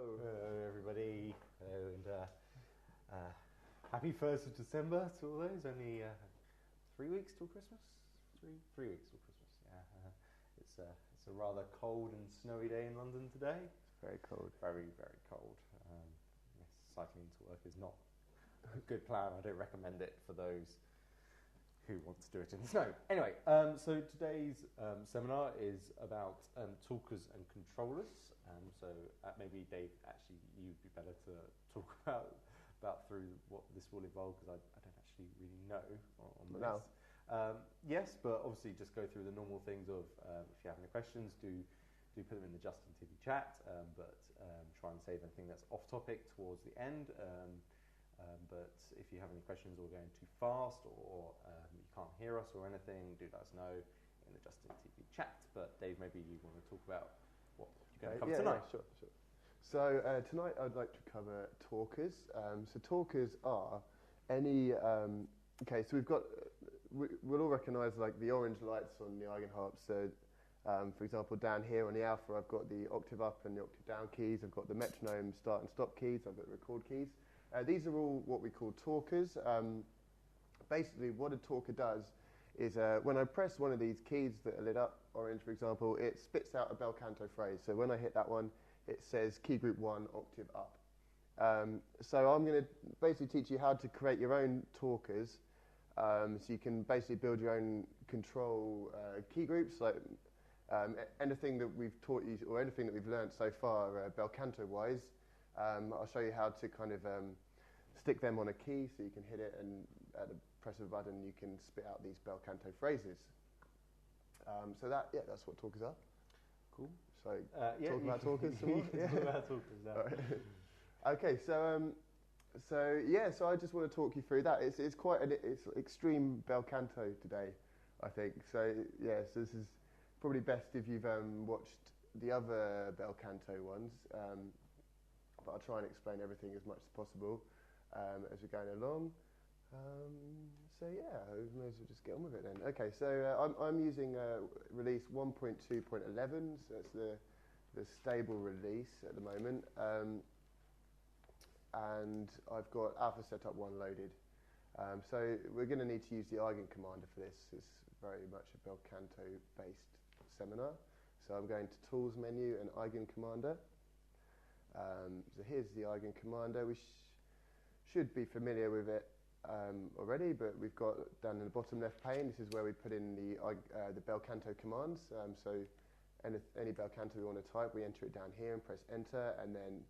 Hello. Hello, everybody. Hello, and happy 1st of December to all those. Only 3 weeks till Christmas. Three weeks till Christmas. Yeah, it's a rather cold and snowy day in London today. It's very cold. Very, very cold. Yes, cycling to work is not a good plan. I don't recommend it for those who want to do it in the snow. Anyway, so today's seminar is about talkers and controllers. So maybe Dave, actually, you'd be better to talk about through what this will involve, because I don't actually really know on this. Yes, but obviously just go through the normal things of if you have any questions, do put them in the Justin TV chat, but try and save anything that's off topic towards the end. But if you have any questions or going too fast or you can't hear us or anything, do let us know in the Justin TV chat. But Dave, maybe you want to talk about what you're going to cover tonight. Yeah, sure. So tonight I'd like to cover talkers. So talkers are any... okay, so we'll all recognise like the orange lights on the Eigenharp. So for example, down here on the alpha, I've got the octave up and the octave down keys. I've got the metronome start and stop keys. I've got the record keys. These are all what we call talkers. Basically, what a talker does is when I press one of these keys that are lit up, orange for example, it spits out a bel canto phrase. So when I hit that one, it says key group 1, octave up. So I'm going to basically teach you how to create your own talkers. So you can basically build your own control key groups, like anything that we've taught you or anything that we've learned so far bel canto wise. I'll show you how to kind of stick them on a key so you can hit it, and at the press of a button you can spit out these bel canto phrases. So that's what talkers are. Cool. So talk about talkers some more? Talk about talkers now. Right. Okay, so I just want to talk you through that. It's quite it's extreme bel canto today, I think. So so this is probably best if you've watched the other bel canto ones. But I'll try and explain everything as much as possible as we're going along. So I may as well just get on with it then. Okay, so I'm using release 1.2.11, so it's the stable release at the moment. And I've got alpha setup 1 loaded. So we're going to need to use the Eigen commander for this. It's very much a bel canto based seminar. So I'm going to Tools menu and Eigen commander. So here's the Eigen commander. We should be familiar with it already, but we've got down in the bottom left pane, this is where we put in the bel canto commands. So any bel canto we want to type, we enter it down here and press enter, and then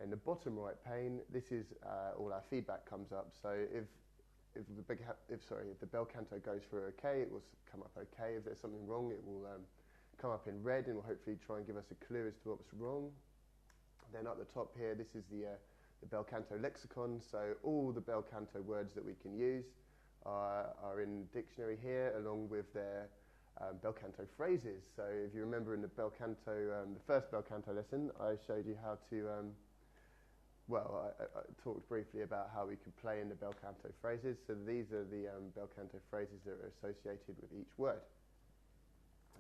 in the bottom right pane, this is all our feedback comes up. So if the bel canto goes through okay, it will come up okay. If there's something wrong, it will come up in red and will hopefully try and give us a clue as to what's wrong. Then up the top here, this is the bel canto lexicon. So all the bel canto words that we can use are in the dictionary here, along with their bel canto phrases. So if you remember in the bel canto, the first bel canto lesson, I showed you how to. I talked briefly about how we could play in the bel canto phrases. So these are the bel canto phrases that are associated with each word.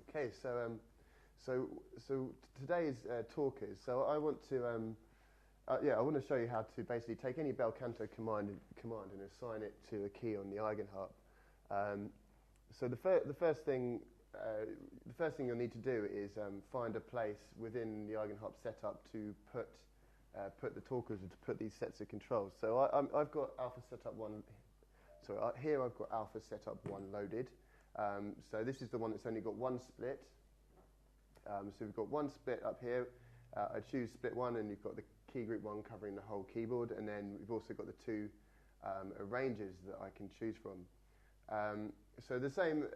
Okay, so today's talkers. So I want to, I want to show you how to basically take any bel canto command and assign it to a key on the Eigenharp. So the first thing you'll need to do is find a place within the Eigenharp setup to put the talkers, or to put these sets of controls. So I've got alpha setup 1. Sorry, here I've got alpha setup 1 loaded. So this is the one that's only got 1 split. So we've got 1 split up here. I choose split 1, and you've got the key group 1 covering the whole keyboard, and then we've also got the 2 arrangers that I can choose from. So the same,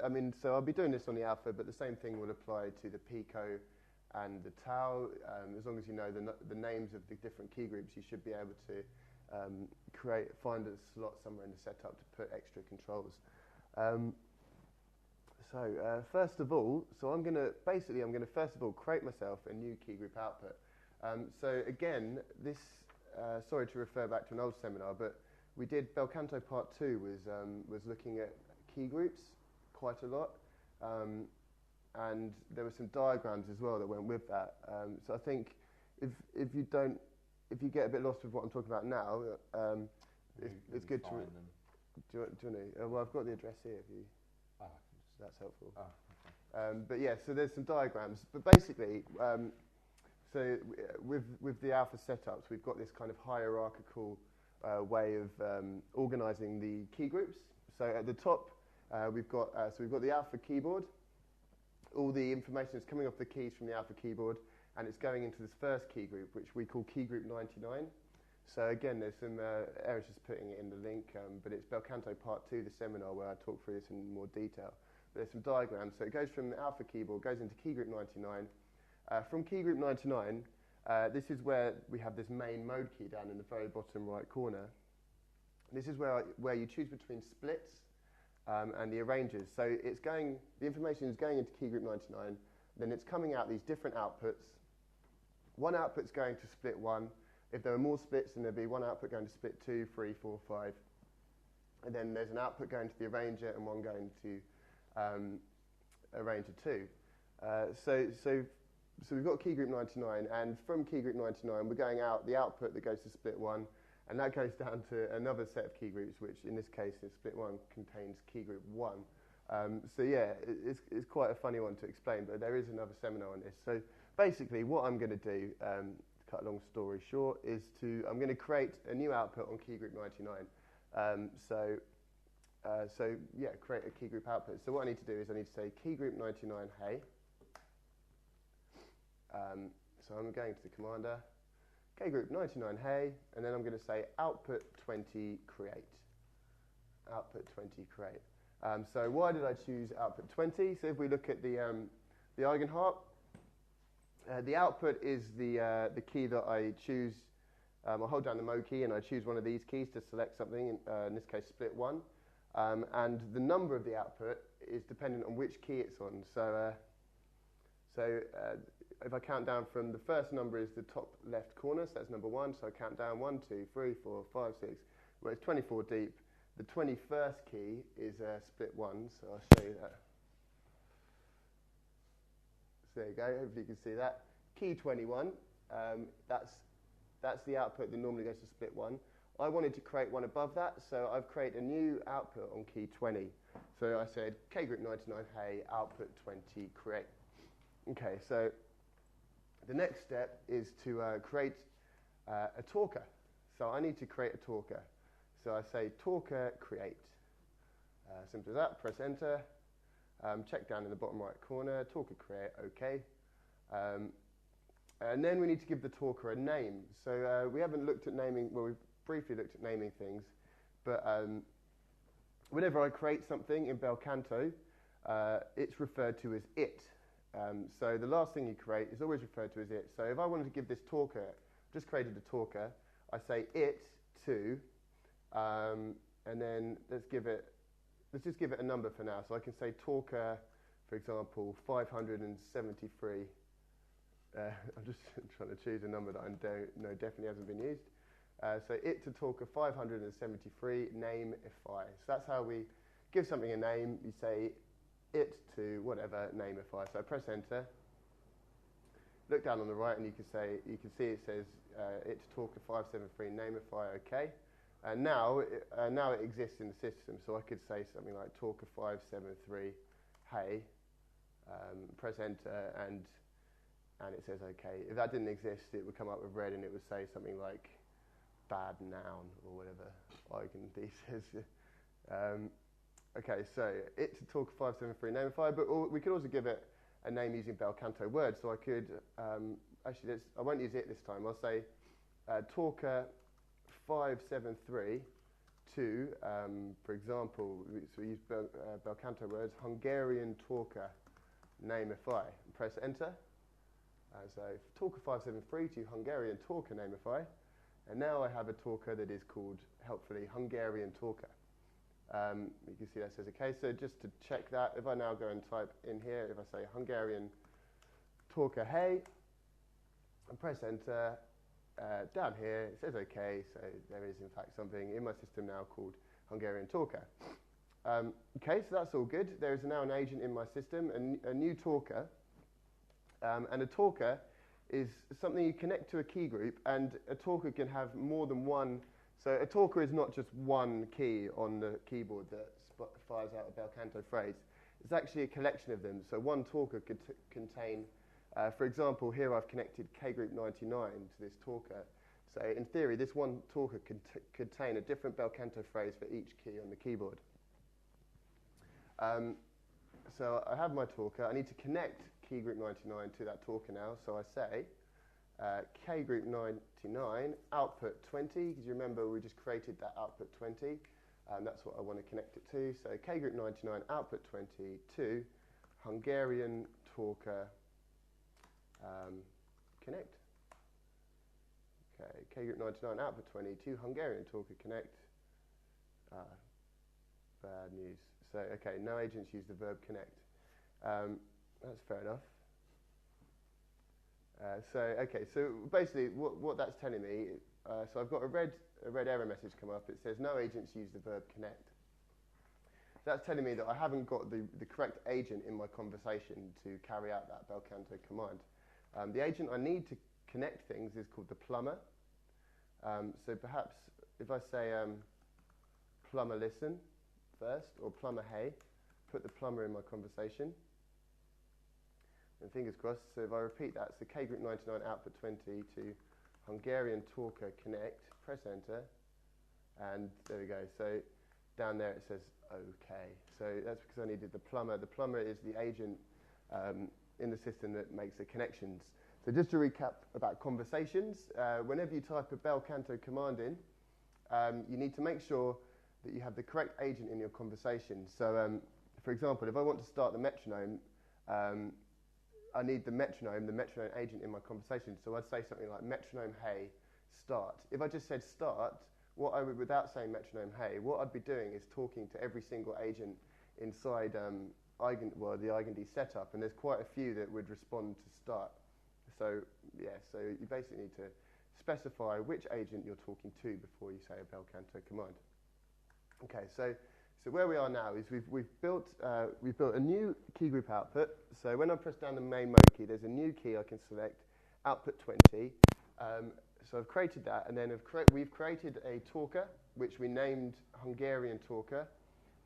so I'll be doing this on the alpha, but the same thing will apply to the pico and the tau. As long as you know the names of the different key groups, you should be able to find a slot somewhere in the setup to put extra controls. So first of all, I'm going to first of all create myself a new key group output. So again, this sorry to refer back to an old seminar, but we did bel canto part 2 was looking at key groups quite a lot, and there were some diagrams as well that went with that. So I think if you get a bit lost with what I'm talking about now, it's good to. Find them. Do you want to? Well, I've got the address here. If you, Oh, that's helpful. oh, okay. But yeah, so there's some diagrams. But basically, so with the alpha setups, we've got this kind of hierarchical way of organising the key groups. So at the top, we've got the alpha keyboard. All the information is coming off the keys from the alpha keyboard, and it's going into this first key group, which we call key group 99. So again, there's some errors just putting it in the link, but it's Belcanto Part 2, the seminar, where I talk through this in more detail. But there's some diagrams. So it goes from the alpha keyboard, goes into key group 99. From key group 99, this is where we have this main mode key down in the very bottom right corner. This is where you choose between splits and the arrangers. So the information is going into key group 99, then it's coming out these different outputs. One output's going to split 1. If there are more splits, then there'll be one output going to split 2, 3, 4, 5. And then there's an output going to the arranger and one going to arranger 2. So we've got key group 99, and from key group 99, we're going out the output that goes to split 1, and that goes down to another set of key groups, which in this case is split 1 contains key group 1. So yeah, it's quite a funny one to explain, but there is another seminar on this. So basically what I'm going to do, to cut a long story short, is I'm going to create a new output on key group 99. So yeah, create a key group output. So what I need to do is I need to say key group 99 hey. So I'm going to the commander, key group 99 hey, and then I'm going to say output 20 create. Output 20 create. So why did I choose output 20? So if we look at the Eigenharp, the output is the key that I choose. I hold down the mode key and I choose one of these keys to select something, in this case split 1. And the number of the output is dependent on which key it's on. So if I count down from the first number is the top left corner, so that's number 1. So I count down 1, 2, 3, 4, 5, 6, where it's 24 deep. The 21st key is split 1, so I'll show you that. So there you go, hopefully you can see that. Key 21, that's the output that normally goes to split 1. I wanted to create one above that, so I've created a new output on key 20. So I said, K group 99, hey, output 20, create. Okay, so the next step is to create a talker. So I need to create a talker. So I say talker create. Simple as that, press enter. Check down in the bottom right corner, talker create, OK. And then we need to give the talker a name. So we haven't looked at naming, well, we've briefly looked at naming things, but whenever I create something in Belcanto, it's referred to as it. So the last thing you create is always referred to as it. So if I wanted to give this talker, just created a talker, I say it to, and then let's just give it a number for now. So I can say talker, for example, 573. I'm just trying to choose a number that I know definitely hasn't been used. So it to talker 573, name if I. So that's how we give something a name. You say it to whatever, name if I. So I press enter. Look down on the right and you can see it says it to talker 573, name if I, OK. And now it exists in the system. So I could say something like talker 573, hey, press enter, and it says OK. If that didn't exist, it would come up with red and it would say something like bad noun or whatever Eigenharp says. OK, so it to talker 573, name if I, but we could also give it a name using Belcanto words. So I could, actually, I won't use it this time. I'll say talker 573 to, for example, so we use Belcanto words, Hungarian talker, name if I. Press enter. So talker 573 to Hungarian talker, name if I. And now I have a talker that is called, helpfully, Hungarian talker. You can see that says OK. So just to check that, if I now go and type in here, if I say Hungarian talker, hey, and press enter, down here it says OK. So there is in fact something in my system now called Hungarian talker. OK, so that's all good. There is now an agent in my system, a new talker. And a talker is something you connect to a key group, and a talker can have more than one. So a talker is not just one key on the keyboard that fires out a bel canto phrase. It's actually a collection of them. So one talker could contain, for example, here I've connected K group 99 to this talker. So in theory, this one talker could contain a different bel canto phrase for each key on the keyboard. So I have my talker. I need to connect key group 99 to that talker now. So I say K group 99 output 20, because you remember we just created that output 20. That's what I want to connect it to. So K group 99 output 20 to Hungarian talker connect. Okay, K group 99 output 20 to Hungarian talker connect. Bad news. So okay, no agents use the verb connect. That's fair enough. So basically what that's telling me, so I've got a red error message come up. It says no agents use the verb connect. That's telling me that I haven't got the correct agent in my conversation to carry out that bel canto command. The agent I need to connect things is called the plumber. So perhaps if I say plumber listen first, or plumber hey, put the plumber in my conversation. And fingers crossed, so if I repeat that, so K group 99 output 20 to Hungarian talker connect, press enter, and there we go. So down there it says OK. So that's because I needed the plumber. The plumber is the agent in the system that makes the connections. So just to recap about conversations, whenever you type a bel canto command in, you need to make sure that you have the correct agent in your conversation. So for example, if I want to start the metronome, I need the metronome agent in my conversation. So I'd say something like metronome hey, start. If I just said start, without saying metronome hey, what I'd be doing is talking to every single agent inside the Eigen setup, and there's quite a few that would respond to start. So yeah, so you basically need to specify which agent you're talking to before you say a bel canto command. Okay, so where we are now is we've built a new key group output. So when I press down the main mode key, there's a new key I can select, output 20. So I've created that, and then we've created a talker, which we named Hungarian talker,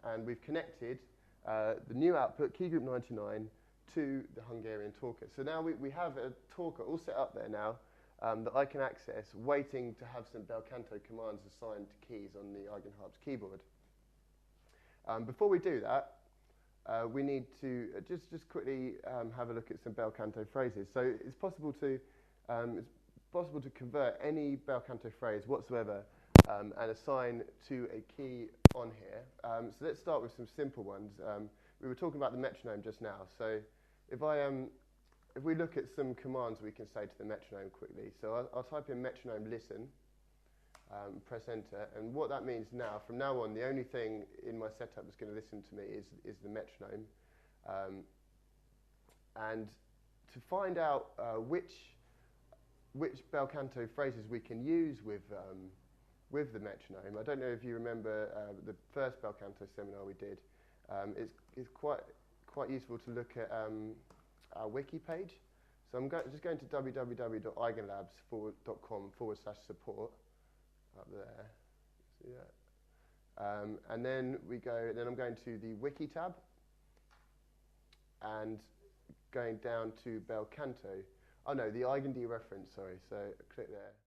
and we've connected the new output, key group 99, to the Hungarian talker. So now we have a talker all set up there now that I can access, waiting to have some bel canto commands assigned to keys on the Eigenharp's keyboard. Before we do that, we need to just quickly have a look at some bel canto phrases. So it's possible to convert any bel canto phrase whatsoever and assign to a key on here. So let's start with some simple ones. We were talking about the metronome just now. So if we look at some commands we can say to the metronome quickly. So I'll type in metronome listen. Press enter, and what that means now, from now on, the only thing in my setup that's going to listen to me is the metronome. And to find out which bel canto phrases we can use with the metronome, I don't know if you remember the first bel canto seminar we did. It's quite useful to look at our wiki page. So I'm just going to www.eigenlabs.com/support. Up there, see that? And then I'm going to the wiki tab and going down to bel canto. Oh no, the Eigen reference, sorry. So click there.